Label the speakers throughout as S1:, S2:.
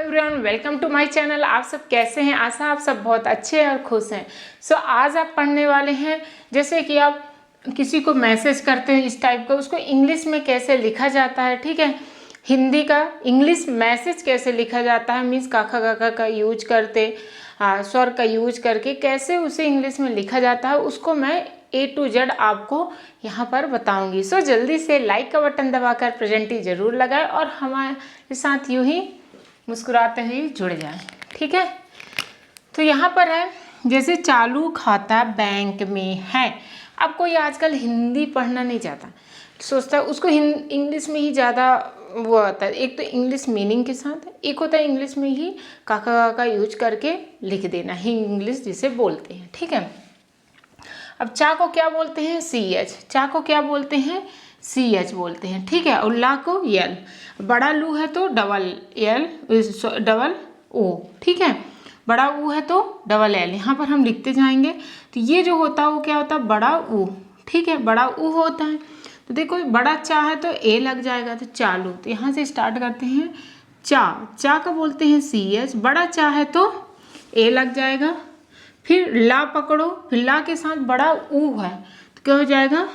S1: Everyone, welcome to my channel. आप सब कैसे हैं? आशा आप सब बहुत अच्छे हैं और खुश हैं। आज आप पढ़ने वाले हैं, जैसे कि आप किसी को मैसेज करते हैं इस टाइप का, उसको इंग्लिश में कैसे लिखा जाता है। ठीक है, हिंदी का इंग्लिश मैसेज कैसे लिखा जाता है, मीन्स काखा काका का यूज करते, स्वर का यूज करके कैसे उसे इंग्लिश में लिखा जाता है, उसको मैं A to Z आपको यहाँ पर बताऊंगी। जल्दी से लाइक का बटन दबाकर प्रेजेंटी जरूर लगाएं और हमारे साथ यूं ही मुस्कुराते हुए जुड़ जाएं। ठीक है, तो यहाँ पर है जैसे चालू खाता बैंक में है। अब कोई आजकल हिंदी पढ़ना नहीं चाहता, सोचता है उसको इंग्लिश में ही ज़्यादा वो आता है। एक तो इंग्लिश मीनिंग के साथ, एक होता है इंग्लिश में ही काका काका यूज करके लिख देना, ही इंग्लिश जिसे बोलते हैं। ठीक है, अब चा को क्या बोलते हैं? CH। चा को क्या बोलते हैं? CH बोलते हैं। ठीक है, और ला को यल। बड़ा लू है तो डबल यल डबल ओ। ठीक है, बड़ा ऊ है तो डबल एल। यहाँ पर हम लिखते जाएंगे तो ये जो होता है वो क्या होता है? बड़ा ऊ। ठीक है, बड़ा ऊ होता है। तो देखो बड़ा चा है तो ए लग जाएगा, तो चालू। तो यहाँ से स्टार्ट करते हैं। चा का बोलते हैं CH। बड़ा चा है तो ए लग जाएगा। फिर ला पकड़ो, फिर ला के साथ बड़ा ऊ है तो क्या हो जाएगा?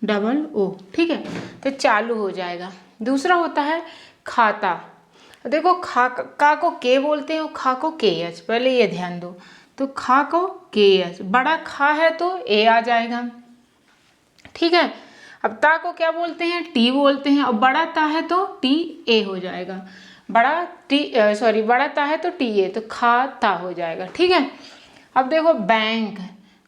S1: Double O. ठीक है, तो चालू हो जाएगा। दूसरा होता है खाता। देखो का को के बोलते हैं और खा को KH, पहले ये ध्यान दो। तो खा को KH, बड़ा खा है तो ए आ जाएगा। ठीक है, अब ता को क्या बोलते हैं? टी बोलते हैं, और बड़ा ता है तो TA हो जाएगा। बड़ा ता है तो TA, तो खा ता हो जाएगा। ठीक है, अब देखो बैंक,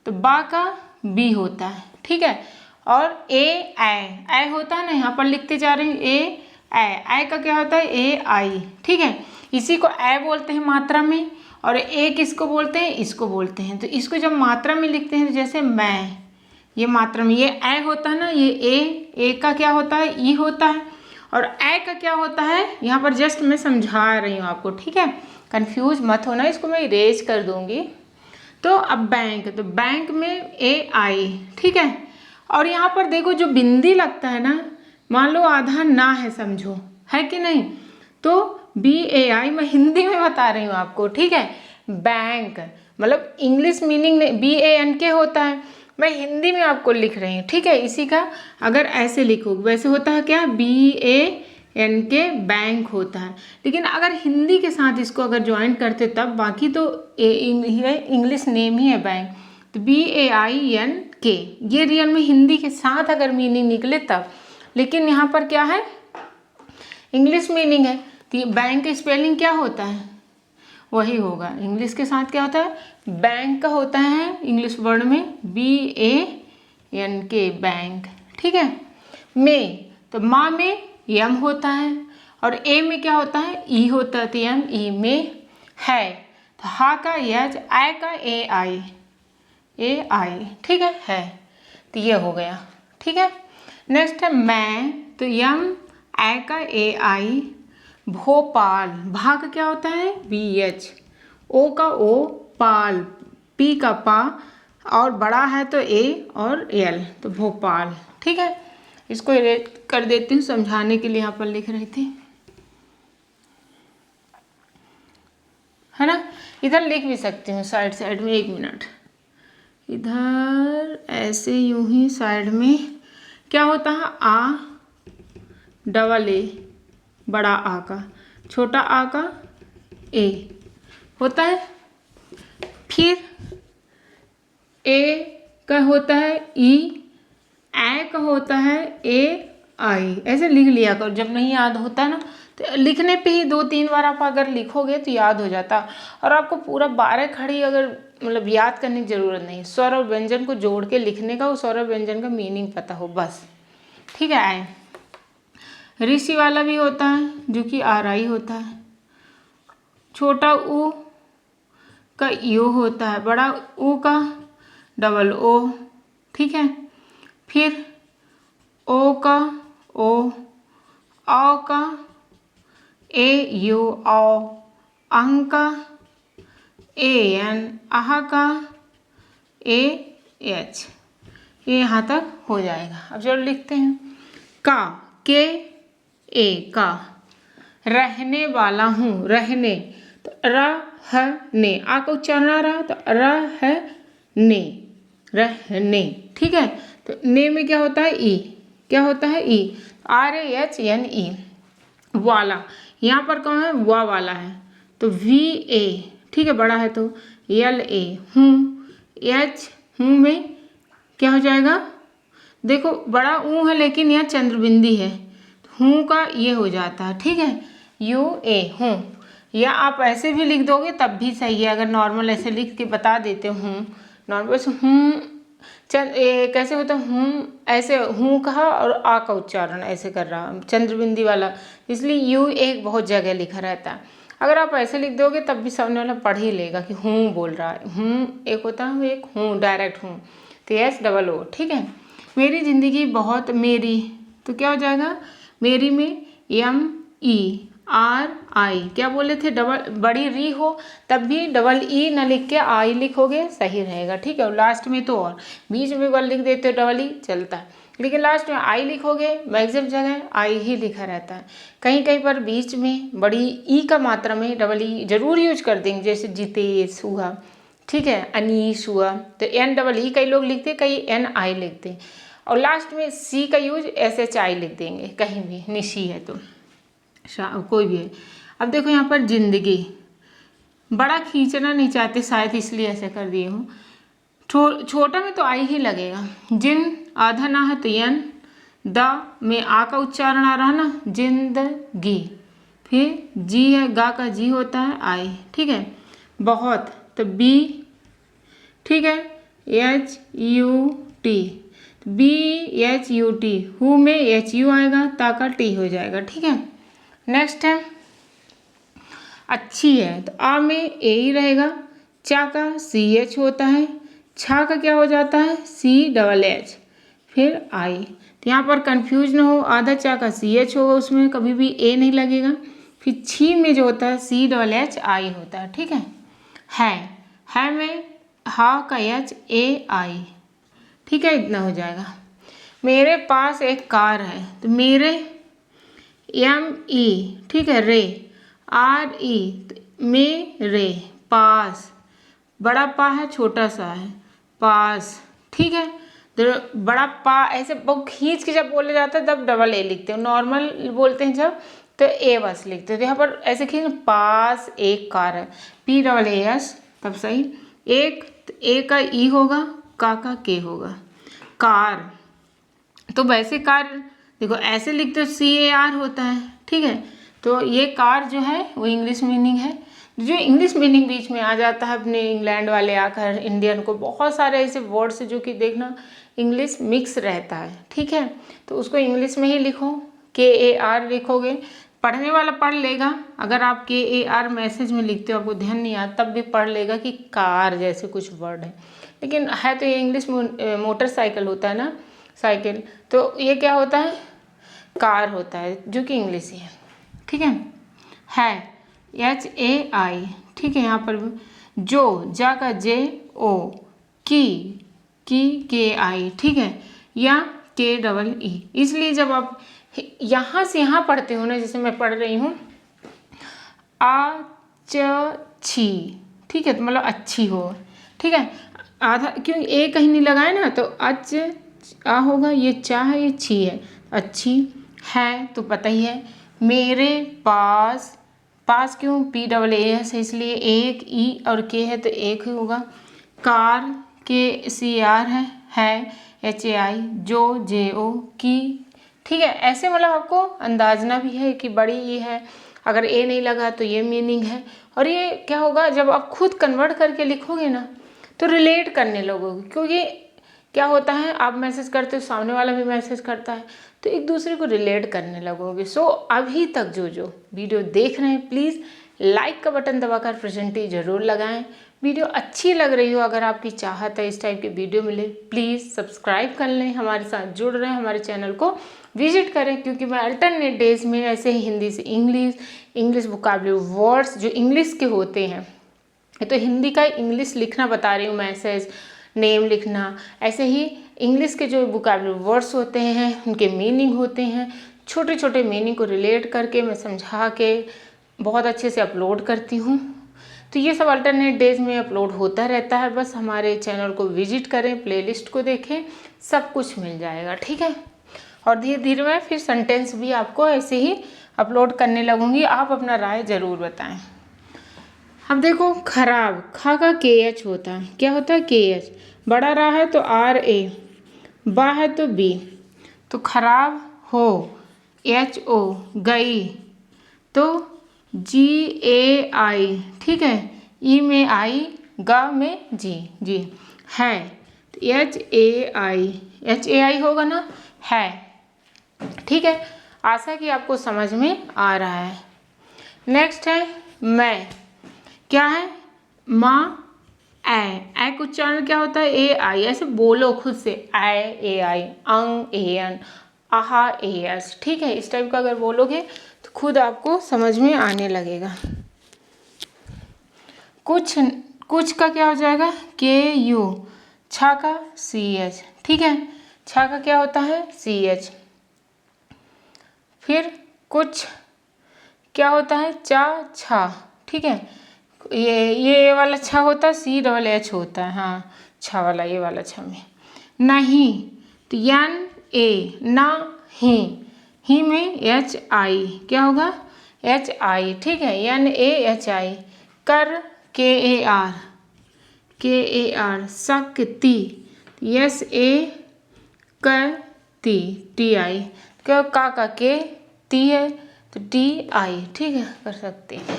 S1: तो बा का बी होता है। ठीक है, और ए होता है ना, यहाँ पर लिखते जा रहे हैं ए का क्या होता है? AI। ठीक है, इसी को ए बोलते हैं मात्रा में, और ए किसको बोलते हैं? इसको बोलते हैं। तो इसको जब मात्रा में लिखते हैं तो जैसे मैं, ये मात्रा में ये ए होता है ना, ये ए का क्या होता है? ई होता है, और ए का क्या होता है? यहाँ पर जस्ट मैं समझा रही हूँ आपको। ठीक है, कंफ्यूज मत होना, इसको मैं इरेज कर दूंगी। तो अब बैंक, तो बैंक में AI। ठीक है, और यहाँ पर देखो जो बिंदी लगता है ना, मान लो आधा ना है, समझो है कि नहीं, तो BAI मैं हिंदी में बता रही हूँ आपको। ठीक है, बैंक मतलब इंग्लिश मीनिंग BANK होता है, मैं हिंदी में आपको लिख रही हूँ। ठीक है, इसी का अगर ऐसे लिखो, वैसे होता है क्या? BANK बैंक होता है, लेकिन अगर हिंदी के साथ इसको अगर ज्वाइन करते तब, बाकी तो इंग्लिश नेम ही है बैंक। तो BAINK ये रियल में हिंदी के साथ अगर मीनिंग निकले तब, लेकिन यहाँ पर क्या है? इंग्लिश मीनिंग है, तो ये बैंक का स्पेलिंग क्या होता है? वही होगा, इंग्लिश के साथ क्या होता है? बैंक का होता है इंग्लिश वर्ड में BANK बैंक। ठीक है, में, तो माँ में यम होता है, और ए में क्या होता है? ई होता है, तो यम ई में है। तो हा का यज, आई का AI। ठीक है, तो ये हो गया। ठीक है, नेक्स्ट है मैं, तो यम आई का AI। भोपाल, भा का क्या होता है? BH। ओ का ओ, पाल, पी का पा, और बड़ा है तो A और L, तो भोपाल। ठीक है, इसको इरेज कर देती हूँ समझाने के लिए, यहाँ पर लिख रही थी, है ना। इधर लिख भी सकती हूँ साइड में, 1 मिनट। इधर ऐसे यूं ही साइड में क्या होता है? आ डबल ए, बड़ा आ का, छोटा आ का ए होता है। फिर ए का होता है ई, ए का होता है AI। ऐसे लिख लिया करो, जब नहीं याद होता ना, तो लिखने पे ही 2-3 बार आप अगर लिखोगे तो याद हो जाता। और आपको पूरा 12 खड़ी अगर मतलब याद करने की ज़रूरत नहीं, स्वर और व्यंजन को जोड़ के लिखने का, वो स्वर और व्यंजन का मीनिंग पता हो बस। ठीक है, आए ऋषि वाला भी होता है जो कि RI होता है। छोटा ऊ का यू होता है, बड़ा ऊ का डबल ओ। ठीक है, फिर ओ का ओ, औ का AU औ, अंग का AN, आह का AH। ये यहाँ तक हो जाएगा। अब चलो लिखते हैं। का, के ए का, रहने वाला हूँ, रहने, तो रहने, आ का उच्चारण आ रहा तो रहने, रहने, ठीक है। तो ने में क्या होता है ई, क्या होता है ई, RAHNE, वाला, यहाँ पर कौन है, वा वाला है, तो VA, ठीक है, बड़ा है तो LA, हूँ, H, हूँ में क्या हो जाएगा, देखो बड़ा ऊ है लेकिन यहाँ चंद्रबिंदी है, हूँ का ये हो जाता है, ठीक है, UA, हूँ। या आप ऐसे भी लिख दोगे तब भी सही है, अगर नॉर्मल ऐसे लिख के बता देते हूँ, नॉर्मल से हूँ, कैसे होता है हूँ, ऐसे हूँ कहा और आ का उच्चारण ऐसे कर रहा चंद्रबिंदी वाला, इसलिए यू एक बहुत जगह लिखा रहता है। अगर आप ऐसे लिख दोगे तब भी सामने वाला पढ़ ही लेगा कि हूँ बोल रहा है, हूँ एक होता है, एक हूँ डायरेक्ट हूँ, तो SOO, ठीक है। मेरी ज़िंदगी बहुत, मेरी, तो क्या हो जाएगा, मेरी में MERI, क्या बोले थे, डबल बड़ी री हो तब भी डबल ई ना लिख के आई लिखोगे सही रहेगा, ठीक है। और लास्ट में तो, और बीच में वन लिख देते हो डबल ई चलता है, लेकिन लास्ट में आई लिखोगे मैक्सिमम जगह आई ही लिखा रहता है। कहीं कहीं पर बीच में बड़ी ई का मात्रा में डबल ई जरूर यूज कर देंगे, जैसे जितेश हुआ, ठीक है, अनीश हुआ, तो NEE कई लोग लिखते हैं, कई NI लिखते हैं, और लास्ट में C का यूज SHI लिख देंगे कहीं भी, निशी है तो कोई भी है। अब देखो यहाँ पर जिंदगी, बड़ा खींचना नहीं चाहते शायद इसलिए ऐसे कर दिए हूँ, छोटा में तो आई ही लगेगा, जिन आधा ना है तो यन, द में आ का उच्चारण आ रहा ना, जिंदगी, फिर जी है, गा का जी होता है, आई, ठीक है। बहुत, तो B, ठीक है, HUT, BHUT, हु में HU आएगा, ता का टी हो जाएगा, ठीक है। नेक्स्ट है अच्छी है, तो आ में ए ही रहेगा, चा का CH होता है, छा का क्या हो जाता है, CHH, फिर आई, तो यहाँ पर कंफ्यूज ना हो, आधा चा का CH होगा, उसमें कभी भी ए नहीं लगेगा, फिर छी में जो होता है CHI होता है, ठीक है में हा का HAI, ठीक है, इतना हो जाएगा। मेरे पास एक कार है, तो मेरे ME, ठीक है, रे, RE, मेरे पास, बड़ा पा है छोटा सा है, पास, ठीक है। तो बड़ा पा ऐसे बहुत खींच के जब बोला जाता है तब डबल ए लिखते हो, नॉर्मल बोलते हैं जब तो ए बस लिखते हो, तो यहाँ पर ऐसे खींच, पास एक कार है, PAAS, तब सही। एक, तो ए का ई होगा, का के होगा, कार, तो वैसे कार देखो ऐसे लिखते हो CAR होता है, ठीक है। तो ये कार जो है वो इंग्लिश मीनिंग है, जो इंग्लिश मीनिंग बीच में आ जाता है, अपने इंग्लैंड वाले आकर इंडियन को बहुत सारे ऐसे वर्ड्स जो कि देखना इंग्लिश मिक्स रहता है, ठीक है, तो उसको इंग्लिश में ही लिखो, KAR लिखोगे, पढ़ने वाला पढ़ लेगा, अगर आप KAR मैसेज में लिखते हो आपको ध्यान नहीं आता तब भी पढ़ लेगा कि कार जैसे कुछ वर्ड है, लेकिन है तो ये इंग्लिश मोटरसाइकिल होता है ना, साइकिल, तो ये क्या होता है, कार होता है जो कि इंग्लिश ही है, ठीक है HAI, ठीक है। यहाँ पर जो, जा का JO, की KI, ठीक है, या KEE, इसलिए जब आप यहाँ से यहाँ पढ़ते हो ना, जैसे मैं पढ़ रही हूँ अच्छी, ठीक है, तो मतलब अच्छी हो, ठीक है, आधा क्यों ए कहीं नहीं लगाए ना, तो आ होगा, ये चा है, ये छी है, अच्छी है तो पता ही है, मेरे पास, पास क्यों PAAS है इसलिए एक ई और के है तो एक ही होगा, कार KCR है HAI, जो JO, की, ठीक है। ऐसे मतलब आपको अंदाजना भी है कि बड़ी ये है, अगर ए नहीं लगा तो ये मीनिंग है, और ये क्या होगा जब आप खुद कन्वर्ट करके लिखोगे ना तो रिलेट करने लगोगे, क्योंकि क्या होता है आप मैसेज करते हो सामने वाला भी मैसेज करता है, तो एक दूसरे को रिलेट करने लगोगे। सो अभी तक जो वीडियो देख रहे हैं प्लीज़ लाइक का बटन दबाकर प्रेजेंटी ज़रूर लगाएं। वीडियो अच्छी लग रही हो, अगर आपकी चाहत है इस टाइप की वीडियो मिले, प्लीज़ सब्सक्राइब कर लें, हमारे साथ जुड़ रहे हैं, हमारे चैनल को विजिट करें, क्योंकि मैं अल्टरनेट डेज में ऐसे ही हिंदी से इंग्लिश वोकैबुलरी वर्ड्स जो इंग्लिश के होते हैं, तो हिंदी का इंग्लिश लिखना बता रही हूँ, मैसेज नेम लिखना, ऐसे ही इंग्लिश के जो वोकैबुलरी वर्ड्स होते हैं उनके मीनिंग होते हैं, छोटे छोटे मीनिंग को रिलेट करके मैं समझा के बहुत अच्छे से अपलोड करती हूँ। तो ये सब अल्टरनेट डेज में अपलोड होता रहता है। बस हमारे चैनल को विजिट करें, प्लेलिस्ट को देखें, सब कुछ मिल जाएगा, ठीक है। और धीरे धीरे मैं फिर सेंटेंस भी आपको ऐसे ही अपलोड करने लगूंगी। आप अपना राय ज़रूर बताएं। अब देखो, खराब, खा का KH होता है, क्या होता है KH, बड़ा रा है तो RA, बा है तो B, तो खराब हो HO, गई तो GAI, ठीक है, ई में I, गा में जी है तो HAI होगा ना, है, ठीक है। आशा कि आपको समझ में आ रहा है। नेक्स्ट है मैं, क्या है माँ, ए का उच्चारण क्या होता है AI, ऐसे बोलो खुद से, AI, अंग AN, आहा AS, ठीक है। इस टाइप का अगर बोलोगे तो खुद आपको समझ में आने लगेगा। कुछ का क्या हो जाएगा KU, छा का CH, ठीक है, छा का क्या होता है CH। फिर कुछ क्या होता है चा छा, ठीक है, ये वाला छा होता है CH होता है, हाँ, छा वाला, ये वाला छा में। नहीं तो NA, ना ही में HI, क्या होगा HI, ठीक है, NAHI। कर KAR, शक्ति SA, TI, क्या का के ती है तो TI, ठीक है, कर सकते हैं।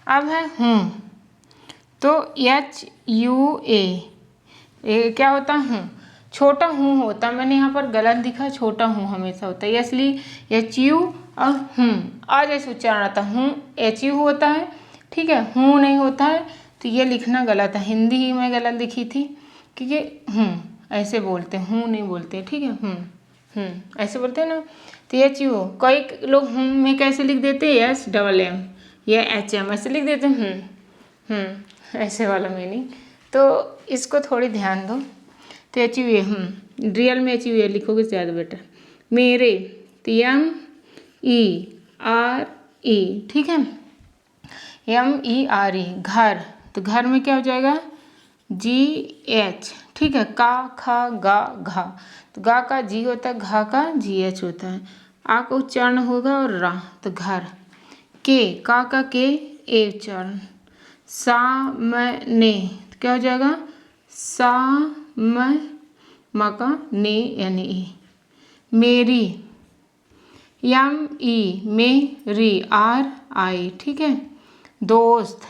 S1: अब है हूँ, तो HUA, ये क्या होता है छोटा हूँ होता, मैंने यहाँ पर गलत दिखा, छोटा हूँ हमेशा होता है, इसलिए HU और हूँ आज ऐसे उच्चारण आता हूँ, HU होता है, ठीक है, हूँ नहीं होता है, तो ये लिखना गलत है, हिंदी ही मैं गलत लिखी थी, क्योंकि ऐसे बोलते हैं, हूँ नहीं बोलते, ठीक है, ऐसे बोलते हैं ना। तो HU, कई लोग में कैसे लिख देते हैं SMM या HM, ऐसे लिख देते हैं, ऐसे वाला मीनिंग, तो इसको थोड़ी ध्यान दो। तो HUA, रियल में HUA लिखोगे ज़्यादा बेटर। मेरे तो MERE, ठीक है, MERE। घर तो घर में क्या हो जाएगा GH, ठीक है, का खा गा घा, तो गा का जी होता है, घा का GH होता है, आ का उच्चारण होगा और रा, तो घर। का के ए उच्चारण, सामने तो क्या हो जाएगा म का ने यानी मेरी, मेरी RI, ठीक है। दोस्त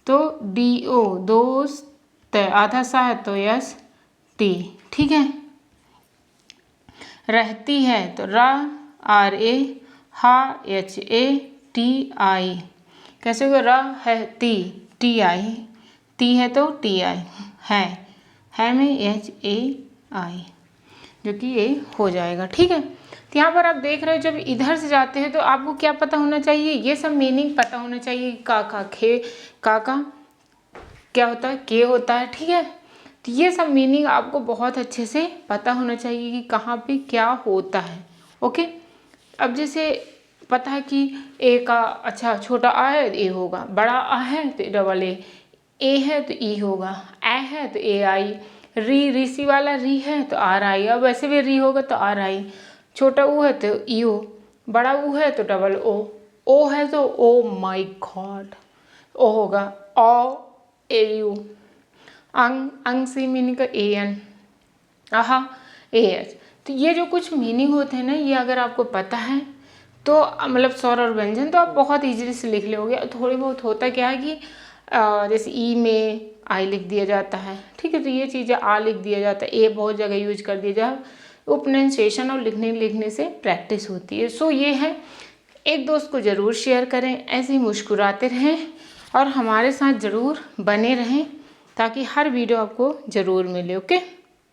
S1: तो DO, दोस्त आधा सा है तो ST, ठीक है। रहती है तो RA, हा HATI, कैसे होगा है TI, टी है तो TI, है में HAI, जो कि ये हो जाएगा, ठीक है। तो यहाँ पर आप देख रहे हो, जब इधर से जाते हैं तो आपको क्या पता होना चाहिए, ये सब मीनिंग पता होना चाहिए। का खे, का क्या होता है के होता है, ठीक है। तो ये सब मीनिंग आपको बहुत अच्छे से पता होना चाहिए कि कहाँ पे क्या होता है, ओके। अब जैसे पता है कि ए का, अच्छा, छोटा आ है तो ए होगा, बड़ा आ है तो डबल ए है तो ई होगा, ए है तो AI, ऋषि वाला री है तो RI, अब वैसे भी री होगा तो RI, छोटा ऊ है तो EO, बड़ा ऊ है तो डबल ओ है तो ओ माई गॉड, ओ होगा AU, अंग से मीनिंग का AN, आहा AH। तो ये जो कुछ मीनिंग होते हैं ना, ये अगर आपको पता है तो मतलब स्वर और व्यंजन तो आप बहुत इजीली से लिख लोगे। थोड़ी बहुत होता क्या है कि जैसे ई में आई लिख दिया जाता है, ठीक है, तो ये चीज़ें आ लिख दिया जाता है, ए बहुत जगह यूज कर दिया जाए, वो प्रोनाउंसिएशन और लिखने से प्रैक्टिस होती है। सो ये है, एक दोस्त को ज़रूर शेयर करें, ऐसे ही मुस्कुराते रहें और हमारे साथ ज़रूर बने रहें ताकि हर वीडियो आपको ज़रूर मिले, ओके।